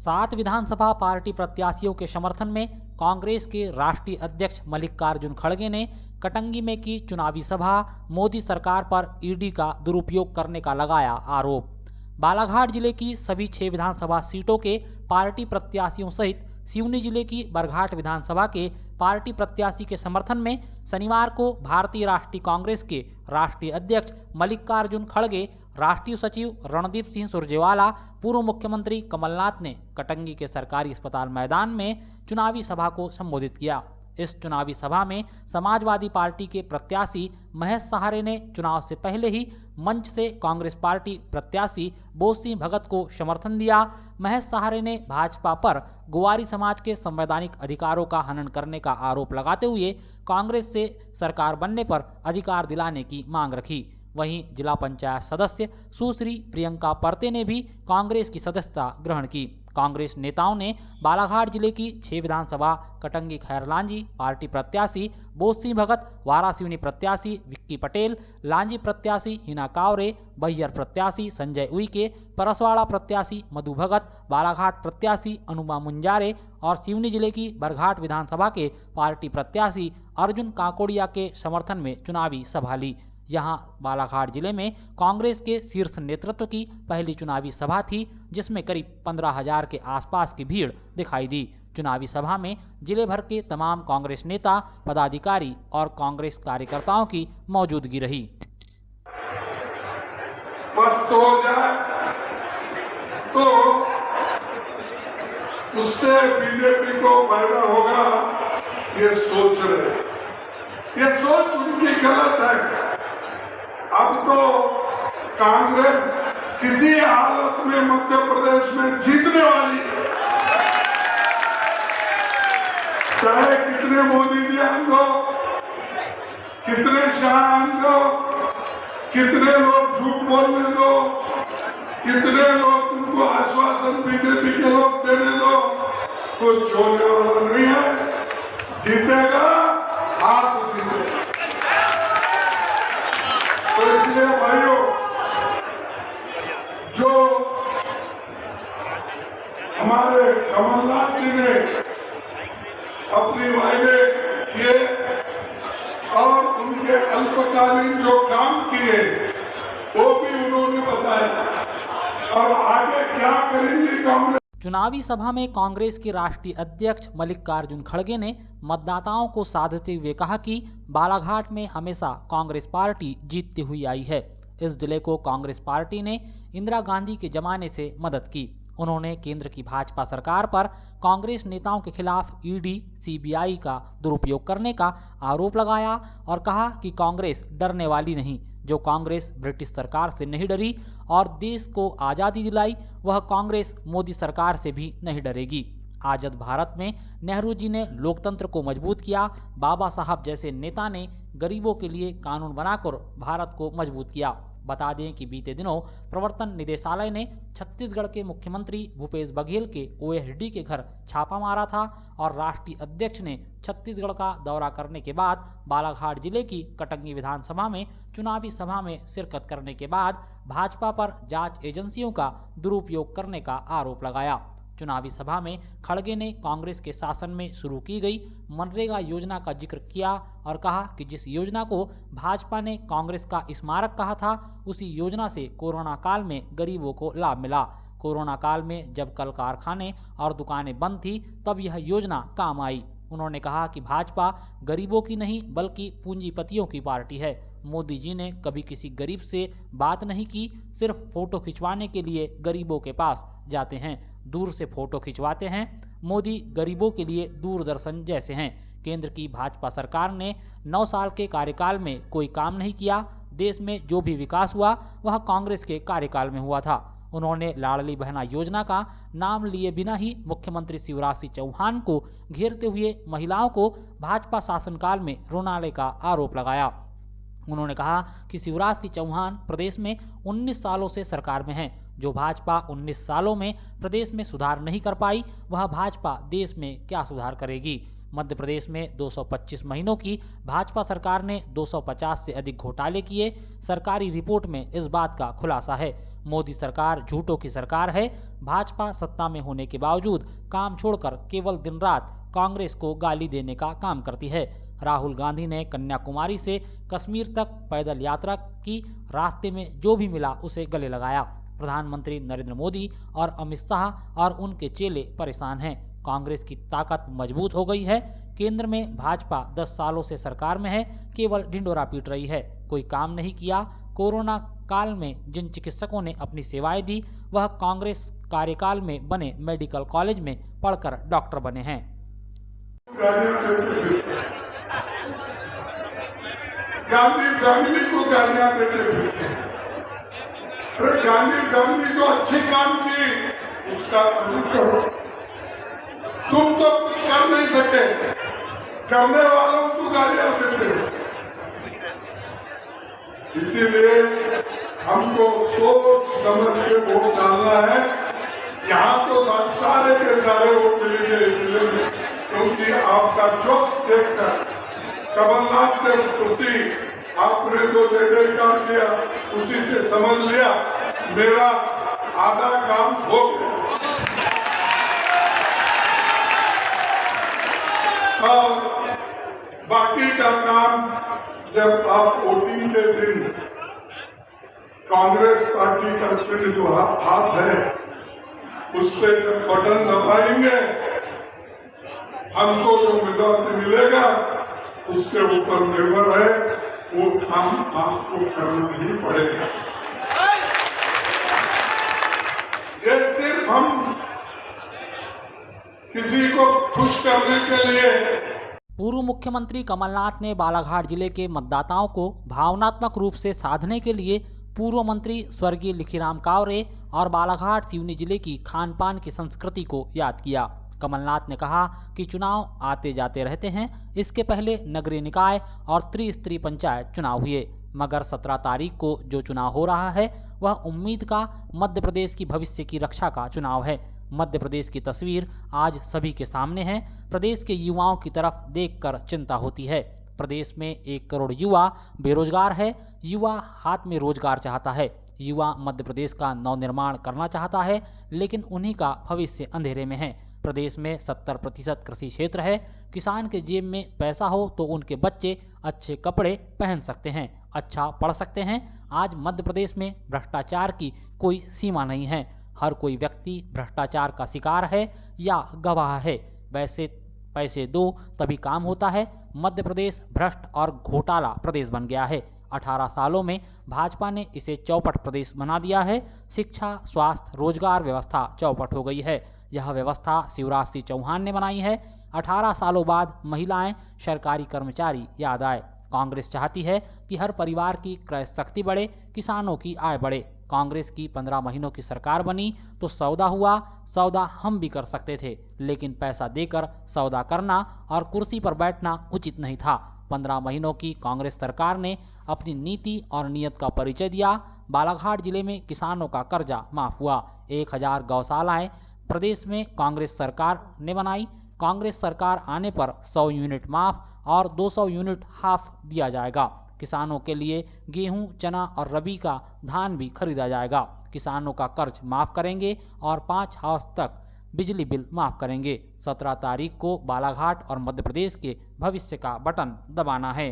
7 विधानसभा party प्रत्याशियों के समर्थन में कांग्रेस के राष्ट्रीय अध्यक्ष मल्लिकार्जुन खड़गे ने कटंगी में की चुनावी सभा। मोदी सरकार पर ईडी का दुरुपयोग करने का लगाया आरोप। बालाघाट जिले की सभी 6 विधानसभा सीटों के पार्टी प्रत्याशियों सहित सिवनी जिले की बरघाट विधानसभा के पार्टी प्रत्याशी के समर्थन में शनिवार को भारतीय राष्ट्रीय कांग्रेस के राष्ट्रीय अध्यक्ष मल्लिकार्जुन खड़गे, राष्ट्रीय सचिव रणदीप सिंह सुरजेवाला, पूर्व मुख्यमंत्री कमलनाथ ने कटंगी के सरकारी अस्पताल मैदान में चुनावी सभा को संबोधित किया। इस चुनावी सभा में समाजवादी पार्टी के प्रत्याशी महेश सहारे ने चुनाव से पहले ही मंच से कांग्रेस पार्टी प्रत्याशी बोध सिंह भगत को समर्थन दिया। महेश सहारे ने भाजपा पर ग्वारी समाज के संवैधानिक अधिकारों का हनन करने का आरोप लगाते हुए कांग्रेस से सरकार बनने पर अधिकार दिलाने की मांग रखी। वहीं जिला पंचायत सदस्य सुश्री प्रियंका परते ने भी कांग्रेस की सदस्यता ग्रहण की। कांग्रेस नेताओं ने बालाघाट जिले की 6 विधानसभा कटंगी खैरलांजी पार्टी प्रत्याशी बोध सिंह भगत, वारासिवनी प्रत्याशी विक्की पटेल, लांजी प्रत्याशी हिना कावरे, बैहर प्रत्याशी संजय उइके, परसवाड़ा प्रत्याशी मधु भगत, बालाघाट प्रत्याशी अनुमा मुंजारे और सिवनी जिले की बरघाट विधानसभा के पार्टी प्रत्याशी अर्जुन काकोड़िया के समर्थन में चुनावी सभा ली। यहां बालाघाट जिले में कांग्रेस के शीर्ष नेतृत्व की पहली चुनावी सभा थी, जिसमें करीब 15,000 के आसपास की भीड़ दिखाई दी। चुनावी सभा में जिले भर के तमाम कांग्रेस नेता, पदाधिकारी और कांग्रेस कार्यकर्ताओं की मौजूदगी रही। मस्त हो जाए तो उससे बीजेपी को फायदा होगा, ये सोच रहे। ये सोच उनकी गलत है। अब तो कांग्रेस किसी हालत में मध्य प्रदेश में जीतने वाली है, चाहे कितने मोदी जी आन दो, कितने शाह आन दो, कितने लोग झूठ बोलने दो, कितने लोग तुमको आश्वासन बीजेपी के लोग देने दो, कुछ होने वाला नहीं है। जीतेगा आप जीतेगा। तो इसलिए भाइयों, जो हमारे कमलनाथ जी ने अपने वायदे किए और उनके अल्पकालीन जो काम किए वो भी उन्होंने बताया, और आगे क्या करेंगे कांग्रेस। चुनावी सभा में कांग्रेस के राष्ट्रीय अध्यक्ष मल्लिकार्जुन खड़गे ने मतदाताओं को साधते हुए कहा कि बालाघाट में हमेशा कांग्रेस पार्टी जीतती हुई आई है। इस जिले को कांग्रेस पार्टी ने इंदिरा गांधी के जमाने से मदद की। उन्होंने केंद्र की भाजपा सरकार पर कांग्रेस नेताओं के खिलाफ ईडी, सीबीआई का दुरुपयोग करने का आरोप लगाया और कहा कि कांग्रेस डरने वाली नहीं। जो कांग्रेस ब्रिटिश सरकार से नहीं डरी और देश को आज़ादी दिलाई, वह कांग्रेस मोदी सरकार से भी नहीं डरेगी। आज़ाद भारत में नेहरू जी ने लोकतंत्र को मजबूत किया। बाबा साहब जैसे नेता ने गरीबों के लिए कानून बनाकर भारत को मजबूत किया। बता दें कि बीते दिनों प्रवर्तन निदेशालय ने छत्तीसगढ़ के मुख्यमंत्री भूपेश बघेल के ओएसडी के घर छापा मारा था और राष्ट्रीय अध्यक्ष ने छत्तीसगढ़ का दौरा करने के बाद बालाघाट जिले की कटंगी विधानसभा में चुनावी सभा में शिरकत करने के बाद भाजपा पर जांच एजेंसियों का दुरुपयोग करने का आरोप लगाया। चुनावी सभा में खड़गे ने कांग्रेस के शासन में शुरू की गई मनरेगा योजना का जिक्र किया और कहा कि जिस योजना को भाजपा ने कांग्रेस का स्मारक कहा था, उसी योजना से कोरोना काल में गरीबों को लाभ मिला। कोरोना काल में जब कल कारखाने और दुकानें बंद थी, तब यह योजना काम आई। उन्होंने कहा कि भाजपा गरीबों की नहीं बल्कि पूंजीपतियों की पार्टी है। मोदी जी ने कभी किसी गरीब से बात नहीं की, सिर्फ फोटो खिंचवाने के लिए गरीबों के पास जाते हैं, दूर से फोटो खिंचवाते हैं। मोदी गरीबों के लिए दूरदर्शन जैसे हैं। केंद्र की भाजपा सरकार ने 9 साल के कार्यकाल में कोई काम नहीं किया। देश में जो भी विकास हुआ वह कांग्रेस के कार्यकाल में हुआ था। उन्होंने लाडली बहना योजना का नाम लिए बिना ही मुख्यमंत्री शिवराज सिंह चौहान को घेरते हुए महिलाओं को भाजपा शासनकाल में रोनाले का आरोप लगाया। उन्होंने कहा कि शिवराज सिंह चौहान प्रदेश में 19 सालों से सरकार में हैं। जो भाजपा 19 सालों में प्रदेश में सुधार नहीं कर पाई, वह भाजपा देश में क्या सुधार करेगी। मध्य प्रदेश में 225 महीनों की भाजपा सरकार ने 250 से अधिक घोटाले किए। सरकारी रिपोर्ट में इस बात का खुलासा है। मोदी सरकार झूठों की सरकार है। भाजपा सत्ता में होने के बावजूद काम छोड़कर केवल दिन रात कांग्रेस को गाली देने का काम करती है। राहुल गांधी ने कन्याकुमारी से कश्मीर तक पैदल यात्रा की, रास्ते में जो भी मिला उसे गले लगाया। प्रधानमंत्री नरेंद्र मोदी और अमित शाह और उनके चेले परेशान हैं। कांग्रेस की ताकत मजबूत हो गई है। केंद्र में भाजपा 10 सालों से सरकार में है, केवल ढिंडोरा पीट रही है, कोई काम नहीं किया। कोरोना काल में जिन चिकित्सकों ने अपनी सेवाएं दी, वह कांग्रेस कार्यकाल में बने मेडिकल कॉलेज में पढ़कर डॉक्टर बने हैं। गांधी फैमिली को गालियां देते फिरते हैं। अरे गांधी फैमिली जो अच्छे काम किए उसका तारीफ करो। तुम तो कुछ कर नहीं सके, करने वालों को गालियां देते हो। इसीलिए हमको सोच समझ के वोट डालना है। यहाँ तो सारे के सारे वोट मिलेंगे इस जिले में, क्योंकि आपका जोश देखकर कमलनाथ के प्रति आपने जो जय जयकार किया उसी से समझ लिया मेरा आधा काम हो गया। और बाकी का काम जब आप वोटिंग के दिन कांग्रेस पार्टी का चिन्ह जो हाथ है उस पर जब बटन दबाएंगे हमको जो मेजॉरिटी मिलेगा उसके ऊपर निर्भर है, वो काम आपको करना ही पड़ेगा। ये सिर्फ हम किसी को खुश करने के लिए। पूर्व मुख्यमंत्री कमलनाथ ने बालाघाट जिले के मतदाताओं को भावनात्मक रूप से साधने के लिए पूर्व मंत्री स्वर्गीय लिखीराम कावरे और बालाघाट सिवनी जिले की खान पान की संस्कृति को याद किया। कमलनाथ ने कहा कि चुनाव आते जाते रहते हैं, इसके पहले नगरीय निकाय और त्रिस्तरीय पंचायत चुनाव हुए, मगर 17 तारीख को जो चुनाव हो रहा है वह उम्मीद का, मध्य प्रदेश की भविष्य की रक्षा का चुनाव है। मध्य प्रदेश की तस्वीर आज सभी के सामने है। प्रदेश के युवाओं की तरफ देखकर चिंता होती है। प्रदेश में 1 करोड़ युवा बेरोजगार है। युवा हाथ में रोजगार चाहता है। युवा मध्य प्रदेश का नवनिर्माण करना चाहता है, लेकिन उन्हीं का भविष्य अंधेरे में है। प्रदेश में 70% कृषि क्षेत्र है। किसान के जेब में पैसा हो तो उनके बच्चे अच्छे कपड़े पहन सकते हैं, अच्छा पढ़ सकते हैं। आज मध्य प्रदेश में भ्रष्टाचार की कोई सीमा नहीं है। हर कोई व्यक्ति भ्रष्टाचार का शिकार है या गवाह है। वैसे पैसे दो तभी काम होता है। मध्य प्रदेश भ्रष्ट और घोटाला प्रदेश बन गया है। 18 सालों में भाजपा ने इसे चौपट प्रदेश बना दिया है। शिक्षा, स्वास्थ्य, रोजगार व्यवस्था चौपट हो गई है। यह व्यवस्था शिवराज सिंह चौहान ने बनाई है। 18 सालों बाद महिलाएं, सरकारी कर्मचारी याद आए। कांग्रेस चाहती है कि हर परिवार की क्रय शक्ति बढ़े, किसानों की आय बढ़े। कांग्रेस की 15 महीनों की सरकार बनी तो सौदा हुआ। सौदा हम भी कर सकते थे, लेकिन पैसा देकर सौदा करना और कुर्सी पर बैठना उचित नहीं था। 15 महीनों की कांग्रेस सरकार ने अपनी नीति और नीयत का परिचय दिया। बालाघाट जिले में किसानों का कर्जा माफ हुआ। 1000 गौशालाएं प्रदेश में कांग्रेस सरकार ने बनाई। कांग्रेस सरकार आने पर 100 यूनिट माफ और 200 यूनिट हाफ दिया जाएगा। किसानों के लिए गेहूं, चना और रबी का धान भी खरीदा जाएगा। किसानों का कर्ज माफ करेंगे और 5 हाउस तक बिजली बिल माफ करेंगे। 17 तारीख को बालाघाट और मध्य प्रदेश के भविष्य का बटन दबाना है।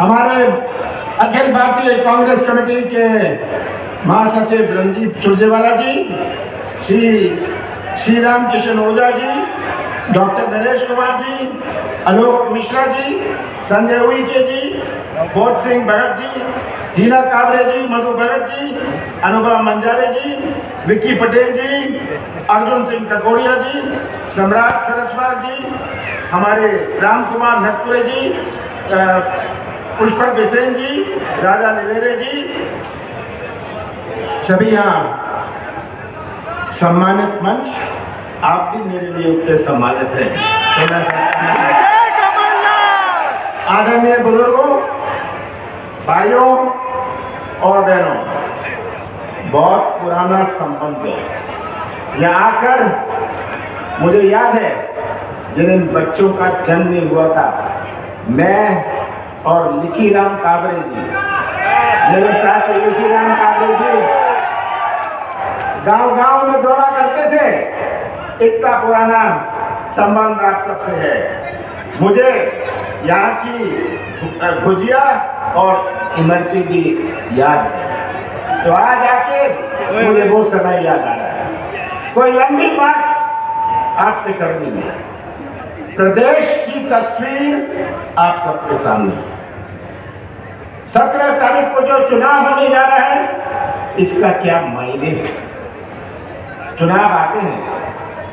हमारे अखिल भारतीय कांग्रेस कमेटी के महासचिव रणजीत सुरजेवाला जी, श्री राम किशन ओझा जी, डॉक्टर नरेश कुमार जी, आलोक मिश्रा जी, संजय उइके जी, बोध सिंह भगत जी, जीना कावरे जी, मधु भगत जी, अनुभव मंजारे जी, विक्की पटेल जी, अर्जुन सिंह ककोड़िया जी, सम्राट सरस्वत जी, हमारे राम कुमार नकपुरे जी, पुष्पक बिसेन जी, राजा निवेरे जी, सभी यहाँ सम्मानित मंच, आप भी मेरे लिए उतने सम्मानित हैं। आदरणीय बुजुर्गों, भाइयों और बहनों, बहुत पुराना संबंध है। यहाँ आकर मुझे याद है जिन बच्चों का जन्म नहीं हुआ था, मैं और लिखीराम काबरे जी, मेरे साथ लिखीराम काबरे जी गांव-गांव में दौरा करते थे। इतना पुराना संबंध आप सबसे है। मुझे यहाँ की भुजिया और इमरती भी याद है। तो आज आके मुझे वो समय याद आ रहा है। कोई लंबी बात आपसे करनी है। प्रदेश की तस्वीर आप सबके सामने। 17 तारीख को जो चुनाव होने जा रहा है, इसका क्या मायने है? चुनाव आते हैं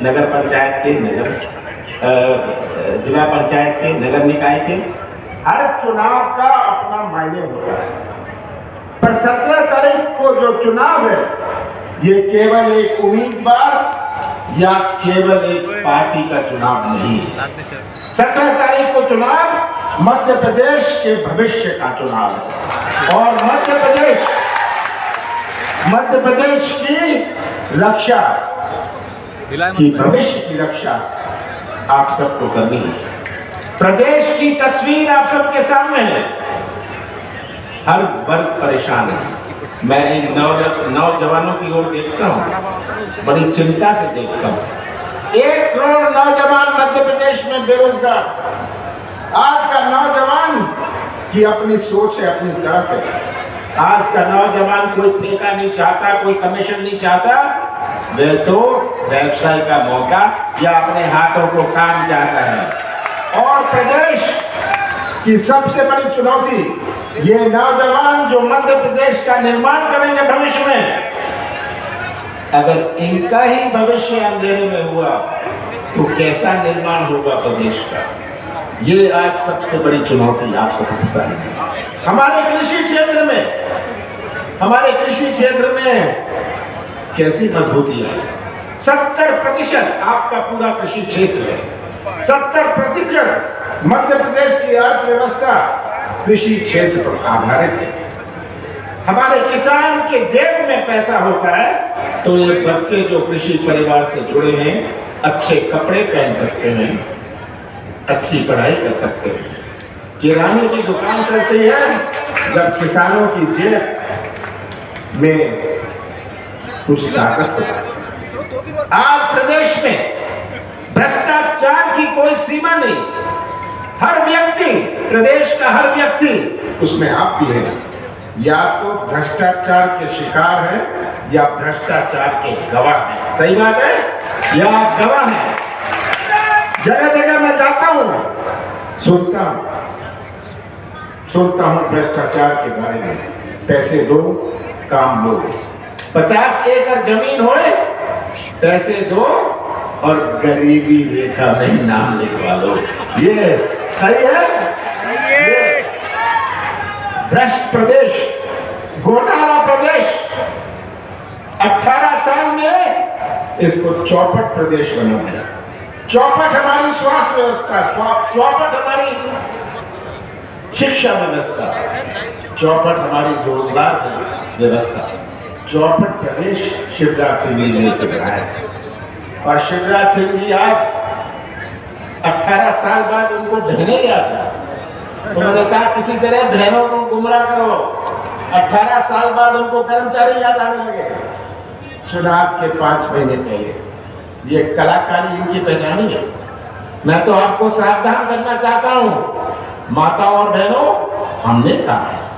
नगर पंचायत के, जिला पंचायत के, नगर निकाय के। हर चुनाव का अपना मायने होता है, पर 17 तारीख को जो चुनाव है, ये केवल एक उम्मीदवार या केवल एक पार्टी का चुनाव नहीं है। 17 तारीख को चुनाव मध्य प्रदेश के भविष्य का चुनाव है और मध्य प्रदेश की रक्षा की, भविष्य की रक्षा आप सबको करनी है। प्रदेश की तस्वीर आप सबके सामने है। हर वर्ग परेशान है। मैं इन नौजवानों की ओर देखता हूँ, बड़ी चिंता से देखता हूँ। 1 करोड़ नौजवान मध्य प्रदेश में बेरोजगार। आज का नौजवान की अपनी सोच है, अपनी तड़प है। आज का नौजवान कोई ठेका नहीं चाहता, कोई कमीशन नहीं चाहता, वह तो व्यवसाय का मौका या अपने हाथों को काम चाहता है। और प्रदेश की सबसे बड़ी चुनौती ये नौजवान जो मध्य प्रदेश का निर्माण करेंगे भविष्य में, अगर इनका ही भविष्य अंधेरे में हुआ तो कैसा निर्माण होगा प्रदेश का? ये आज सबसे बड़ी चुनौती आप सबके सामने। हमारे कृषि क्षेत्र में कैसी मजबूती है? 70% आपका पूरा कृषि क्षेत्र है। 70% मध्य प्रदेश की अर्थव्यवस्था कृषि क्षेत्र पर आधारित है। हमारे किसान के जेब में पैसा होता है तो ये बच्चे जो कृषि परिवार से जुड़े हैं अच्छे कपड़े पहन सकते हैं, अच्छी पढ़ाई कर सकते हैं। किराने की दुकान चलती है जब किसानों की जेब में कुछ ताकत हो। आज प्रदेश में भ्रष्टाचार की कोई सीमा नहीं। हर व्यक्ति, प्रदेश का हर व्यक्ति, उसमें आप भी हैं, या तो भ्रष्टाचार के शिकार हैं या भ्रष्टाचार के गवाह हैं। सही बात है, या आप गवाह हैं। जगह जगह मैं जाता हूं, सुनता हूं भ्रष्टाचार के बारे में। पैसे दो, काम लो। 50 एकड़ जमीन होए, पैसे दो और गरीबी रेखा में नाम लिखवा लो। ये सही है? ये भ्रष्ट प्रदेश, घोटाला प्रदेश। 18 साल में इसको चौपट प्रदेश बना दिया। चौपट हमारी स्वास्थ्य व्यवस्था, चौपट हमारी शिक्षा व्यवस्था, चौपट हमारी रोजगार व्यवस्था। चौपट प्रदेश शिवराज सिंह जी ने इसे बनाया और शिवराज सिंह जी आज 18 साल बाद उनको बहने याद था। उन्होंने कहा किसी तरह बहनों को गुमराह करो। 18 साल बाद उनको कर्मचारी याद आने लगे। चुनाव के 5 महीने पहले ये कलाकारी इनकी पहचानी है। मैं तो आपको सावधान करना चाहता हूँ, माताओं और बहनों, हमने कहा है